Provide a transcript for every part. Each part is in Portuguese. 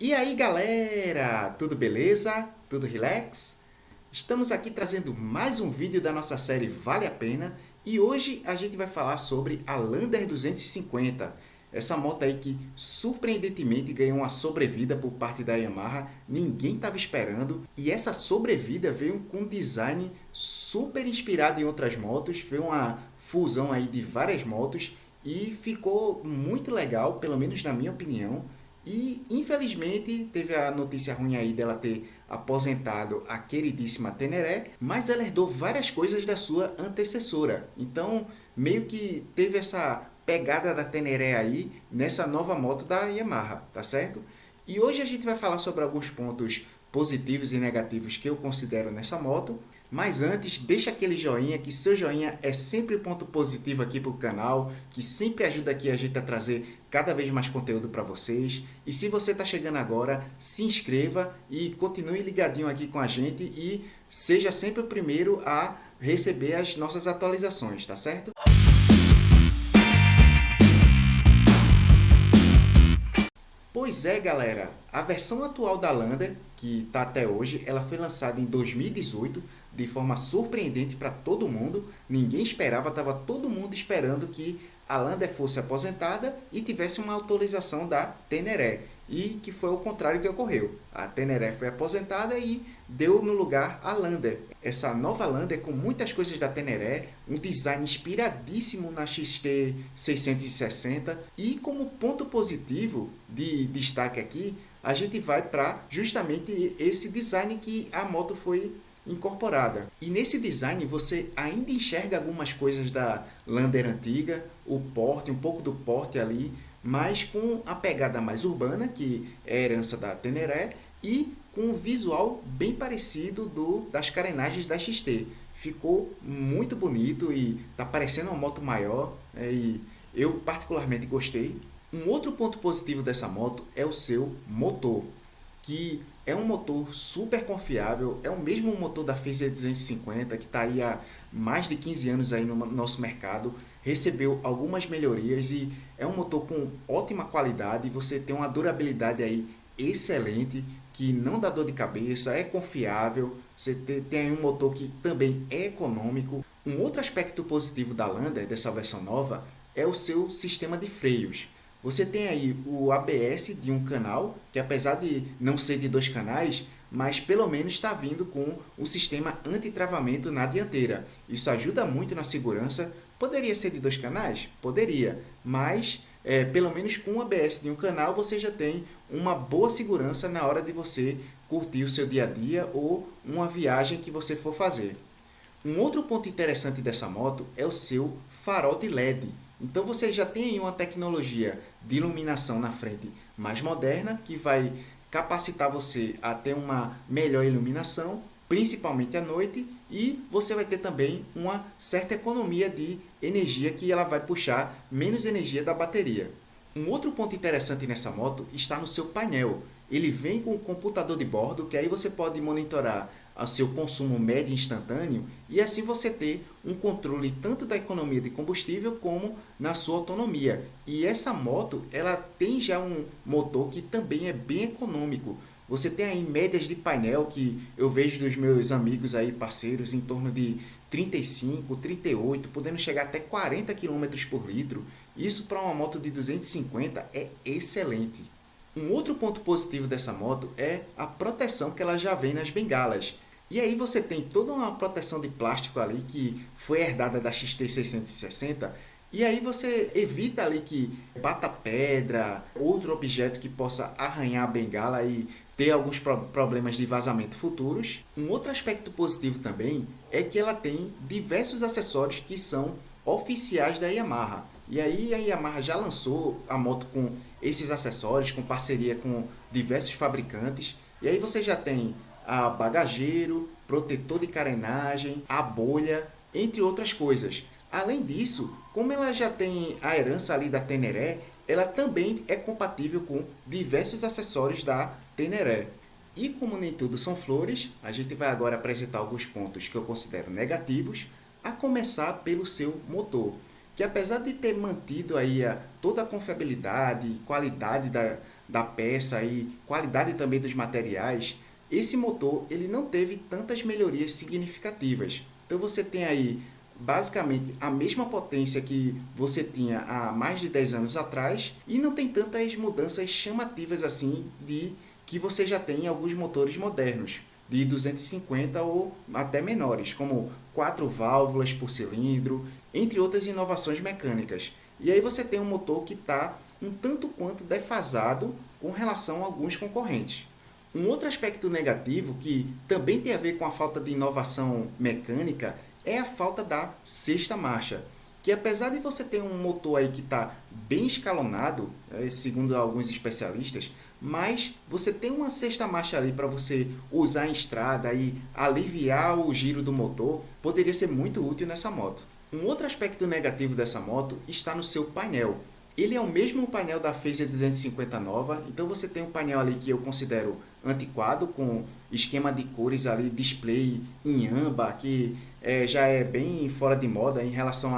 E aí galera, tudo beleza? Tudo relax? Estamos aqui trazendo mais um vídeo da nossa série Vale a Pena e hoje a gente vai falar sobre a Lander 250, essa moto aí que surpreendentemente ganhou uma sobrevida por parte da Yamaha, ninguém estava esperando e essa sobrevida veio com um design super inspirado em outras motos, foi uma fusão aí de várias motos e ficou muito legal, pelo menos na minha opinião. E infelizmente teve a notícia ruim aí dela ter aposentado a queridíssima Teneré, mas ela herdou várias coisas da sua antecessora. Então, meio que teve essa pegada da Teneré aí nessa nova moto da Yamaha, tá certo? E hoje a gente vai falar sobre alguns pontos positivos e negativos que eu considero nessa moto. Mas antes, deixa aquele joinha, que seu joinha é sempre ponto positivo aqui para o canal, que sempre ajuda aqui a gente a trazer cada vez mais conteúdo para vocês. E se você está chegando agora, se inscreva e continue ligadinho aqui com a gente e seja sempre o primeiro a receber as nossas atualizações, tá certo? Pois é, galera, a versão atual da Lander, que está até hoje, ela foi lançada em 2018 de forma surpreendente para todo mundo. Ninguém esperava, estava todo mundo esperando que a Lander fosse aposentada e tivesse uma atualização da Teneré. E que foi o contrário que ocorreu. A Teneré foi aposentada e deu no lugar a Lander. Essa nova Lander com muitas coisas da Teneré, um design inspiradíssimo na XT 660 e como ponto positivo de destaque aqui, a gente vai para justamente esse design que a moto foi incorporada. E nesse design você ainda enxerga algumas coisas da Lander antiga, o porte, um pouco do porte ali, mas com a pegada mais urbana, que é a herança da Teneré, e com um visual bem parecido das carenagens da XT. Ficou muito bonito e está parecendo uma moto maior, e eu particularmente gostei. Um outro ponto positivo dessa moto é o seu motor, que é um motor super confiável, é o mesmo motor da Phaser 250 que está aí há mais de 15 anos aí no nosso mercado, recebeu algumas melhorias e é um motor com ótima qualidade, você tem uma durabilidade aí excelente, que não dá dor de cabeça, é confiável, você tem aí um motor que também é econômico. Um outro aspecto positivo da Lander, dessa versão nova, é o seu sistema de freios. Você tem aí o ABS de um canal, que apesar de não ser de dois canais, mas pelo menos está vindo com o sistema anti-travamento na dianteira. Isso ajuda muito na segurança. Poderia ser de dois canais? Poderia, mas pelo menos com o ABS de um canal você já tem uma boa segurança na hora de você curtir o seu dia a dia ou uma viagem que você for fazer. Um outro ponto interessante dessa moto é o seu farol de LED. Então você já tem aí uma tecnologia de iluminação na frente mais moderna que vai capacitar você a ter uma melhor iluminação, principalmente à noite, e você vai ter também uma certa economia de energia que ela vai puxar menos energia da bateria. Um outro ponto interessante nessa moto está no seu painel. Ele vem com um computador de bordo que aí você pode monitorar o seu consumo médio instantâneo e assim você ter um controle tanto da economia de combustível como na sua autonomia. E essa moto, ela tem já um motor que também é bem econômico. Você tem aí médias de painel que eu vejo dos meus amigos aí, parceiros, em torno de 35, 38, podendo chegar até 40 km por litro. Isso para uma moto de 250 é excelente. Um outro ponto positivo dessa moto é a proteção que ela já vem nas bengalas. E aí você tem toda uma proteção de plástico ali que foi herdada da XT 660 e aí você evita ali que bata pedra, outro objeto que possa arranhar a bengala e ter alguns problemas de vazamento futuros. Um outro aspecto positivo também é que ela tem diversos acessórios que são oficiais da Yamaha. E aí a Yamaha já lançou a moto com esses acessórios, com parceria com diversos fabricantes. E aí você já tem a bagageiro, protetor de carenagem, a bolha, entre outras coisas. Além disso, como ela já tem a herança ali da Teneré, ela também é compatível com diversos acessórios da Teneré. E como nem tudo são flores, a gente vai agora apresentar alguns pontos que eu considero negativos, a começar pelo seu motor, que apesar de ter mantido aí toda a confiabilidade e qualidade da peça e qualidade também dos materiais, esse motor ele não teve tantas melhorias significativas. Então você tem aí basicamente a mesma potência que você tinha há mais de 10 anos atrás e não tem tantas mudanças chamativas assim de que você já tem em alguns motores modernos de 250 ou até menores, como 4 válvulas por cilindro, entre outras inovações mecânicas. E aí você tem um motor que está um tanto quanto defasado com relação a alguns concorrentes. Um outro aspecto negativo que também tem a ver com a falta de inovação mecânica é a falta da sexta marcha, que apesar de você ter um motor aí que está bem escalonado, segundo alguns especialistas, mas você tem uma sexta marcha ali para você usar em estrada e aliviar o giro do motor, poderia ser muito útil nessa moto. Um outro aspecto negativo dessa moto está no seu painel. Ele é o mesmo painel da Phaser 250 nova, então você tem um painel ali que eu considero antiquado, com esquema de cores ali, display em âmbar, que já é bem fora de moda em relação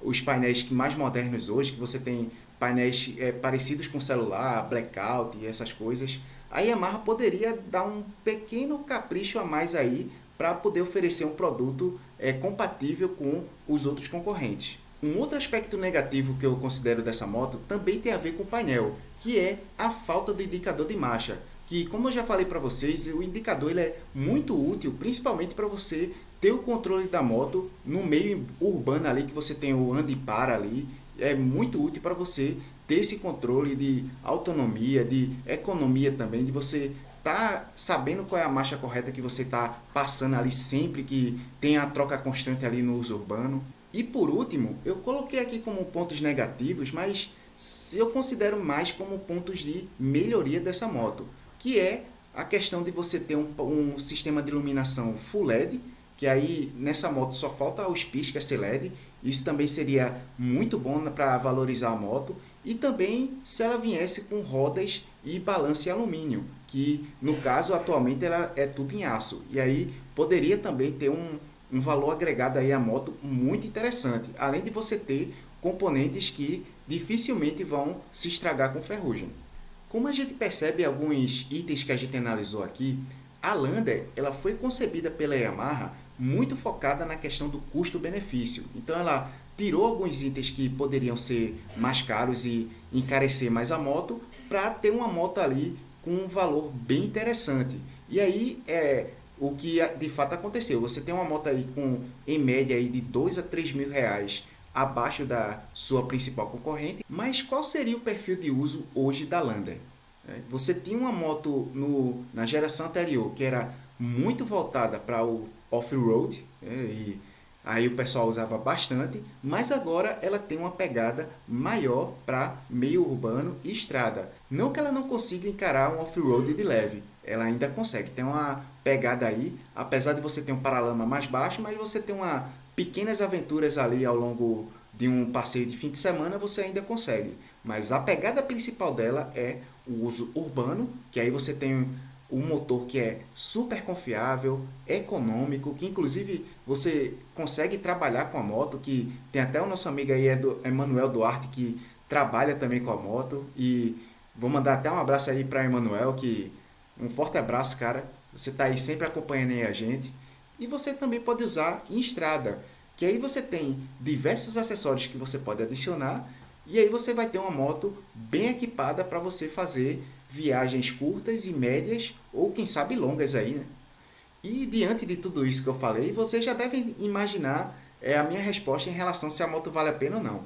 aos painéis mais modernos hoje, que você tem painéis parecidos com celular, blackout e essas coisas. A Yamaha poderia dar um pequeno capricho a mais aí para poder oferecer um produto compatível com os outros concorrentes. Um outro aspecto negativo que eu considero dessa moto também tem a ver com o painel, que é a falta do indicador de marcha, que como eu já falei para vocês, o indicador ele é muito útil, principalmente para você ter o controle da moto no meio urbano ali, que você tem o anda e para ali, é muito útil para você ter esse controle de autonomia, de economia também, de você tá sabendo qual é a marcha correta que você está passando ali sempre que tem a troca constante ali no uso urbano. E por último, eu coloquei aqui como pontos negativos, mas eu considero mais como pontos de melhoria dessa moto, que é a questão de você ter um sistema de iluminação Full LED, que aí nessa moto só falta os piscas ser LED, isso também seria muito bom para valorizar a moto, e também se ela viesse com rodas e balanço em alumínio, que no caso atualmente ela é tudo em aço, e aí poderia também ter um valor agregado aí à moto muito interessante, além de você ter componentes que dificilmente vão se estragar com ferrugem. Como a gente percebe alguns itens que a gente analisou aqui, a Lander ela foi concebida pela Yamaha muito focada na questão do custo-benefício. Então ela tirou alguns itens que poderiam ser mais caros e encarecer mais a moto para ter uma moto ali com um valor bem interessante. E aí o que de fato aconteceu. Você tem uma moto aí com, em média, aí de 2 a 3 mil reais abaixo da sua principal concorrente. Mas qual seria o perfil de uso hoje da Lander? Você tinha uma moto na geração anterior que era muito voltada para o off-road, e aí o pessoal usava bastante, mas agora ela tem uma pegada maior para meio urbano e estrada. Não que ela não consiga encarar um off-road de leve, ela ainda consegue, tem uma pegada aí, apesar de você ter um paralama mais baixo, mas você tem pequenas aventuras ali ao longo de um passeio de fim de semana, você ainda consegue. Mas a pegada principal dela é o uso urbano, que aí você tem um motor que é super confiável, econômico, que inclusive você consegue trabalhar com a moto, que tem até o nosso amigo aí, Emanuel Duarte, que trabalha também com a moto, e vou mandar até um abraço aí para Emanuel, que um forte abraço, cara, você está aí sempre acompanhando aí a gente, e você também pode usar em estrada, que aí você tem diversos acessórios que você pode adicionar, e aí você vai ter uma moto bem equipada para você fazer viagens curtas e médias, ou quem sabe longas aí, né? E diante de tudo isso que eu falei, você já deve imaginar a minha resposta em relação se a moto vale a pena ou não.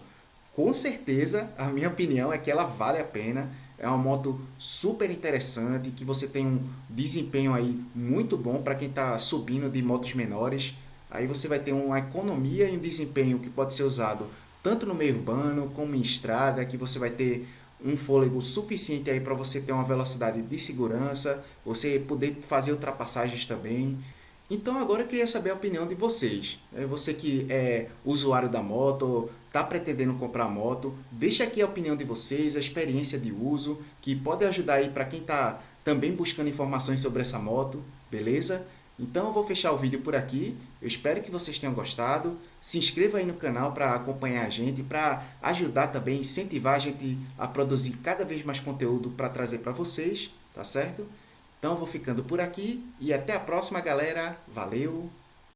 Com certeza, a minha opinião é que ela vale a pena. É uma moto super interessante, que você tem um desempenho aí muito bom para quem está subindo de motos menores. Aí você vai ter uma economia e um desempenho que pode ser usado tanto no meio urbano como em estrada, que você vai ter um fôlego suficiente aí para você ter uma velocidade de segurança, você poder fazer ultrapassagens também. Então agora eu queria saber a opinião de vocês. Você que é usuário da moto, está pretendendo comprar moto, deixa aqui a opinião de vocês, a experiência de uso, que pode ajudar aí para quem está também buscando informações sobre essa moto, beleza? Então eu vou fechar o vídeo por aqui. Eu espero que vocês tenham gostado. Se inscreva aí no canal para acompanhar a gente, para ajudar também, incentivar a gente a produzir cada vez mais conteúdo para trazer para vocês, tá certo? Então eu vou ficando por aqui e até a próxima, galera. Valeu!